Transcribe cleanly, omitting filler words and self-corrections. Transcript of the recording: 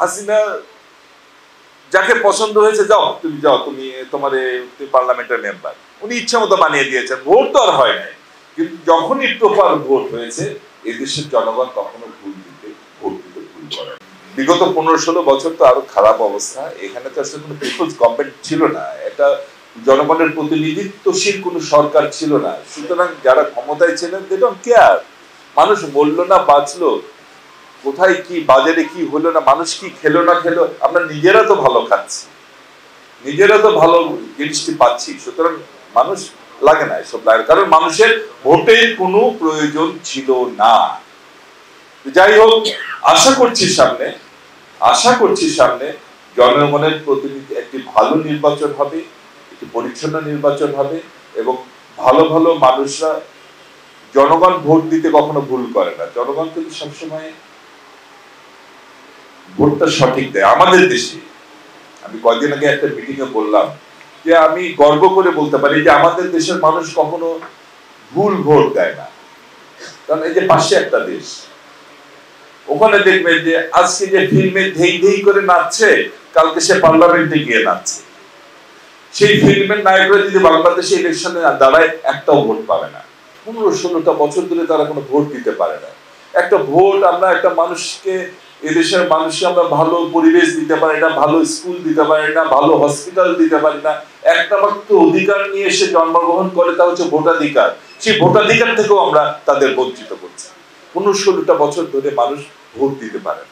হাসিনা যাকে পছন্দ হয়েছে যাও তুমি তোমার পার্লামেন্টের মেম্বার, উনি ইচ্ছা মতো বানিয়ে দিয়েছেন, ভোট তো আর হয় নাই। কিন্তু যখনই প্রপার ভোট হয়েছে এদেশের জনগণ কখনো ভোট দিতে ভুল করে। বিগত 15-16 বছর তো আরো খারাপ অবস্থা। এখানে তো আসলে কোনো পিপলস গভর্নমেন্ট ছিল না, এটা জনগণের প্রতিনিধিত্বশীল কোনো সরকার ছিল না। সুতরাং যারা ক্ষমতায় ছিলেন দে ডোন্ট কেয়ার, মানুষ মরলো না বাঁচলো, কোথায় কি বাজারে কি হলো না, মানুষ কি খেলো না খেলো, আমরা নিজেরা তো ভালো খাচ্ছি, নিজেরা তো ভালো জিনিসটি পাচ্ছি। সুতরাং মানুষ লাগে না এসব লাগে, কারণ মানুষের ভোটের কোনো প্রয়োজন ছিল না। যাই হোক, আশা করছি সামনে জনগণের প্রতিনিধি একটি ভালো নির্বাচন হবে, একটি পরিচ্ছন্ন নির্বাচন হবে এবং ভালো ভালো মানুষরা, জনগণ ভোট দিতে কখনো ভুল করে না, জনগণ কিন্তু সবসময় ভোটটা সঠিক দেয়। আমাদের দেশে আমি কয়েকদিন আগে একটা মিটিং এ বললাম যে আমি গর্ব করে বলতে পারি যে আমাদের দেশের মানুষ কখনো ভুল ভোট দেয় না। কারণ এই যে পাশে একটা দেশ, ওখানে দেখবেন যে আজকে যে ফিল্মে ধেই ধেই করে নাচছে, কালকে সে পার্লামেন্টে গিয়ে নাচছে। সেই ফিল্মের নায়করা যদি বাংলাদেশে ইলেকশনে দাঁড়ায় একটাও ভোট পাবে না। 15-16টা বছর ধরে তারা কোনো ভোট দিতে পারে না। একটা ভোট আমরা একটা মানুষকে, এদেশের মানুষকে আমরা ভালো পরিবেশ দিতে পারি না, ভালো স্কুল দিতে পারি না, ভালো হসপিটাল দিতে পারি না। একটা মাত্র অধিকার নিয়ে এসে জন্মগ্রহণ করে, তা হচ্ছে ভোটাধিকার। সেই ভোটাধিকার থেকেও আমরা তাদের বঞ্চিত করছি। 15-16টা বছর ধরে মানুষ ভোট দিতে পারে না।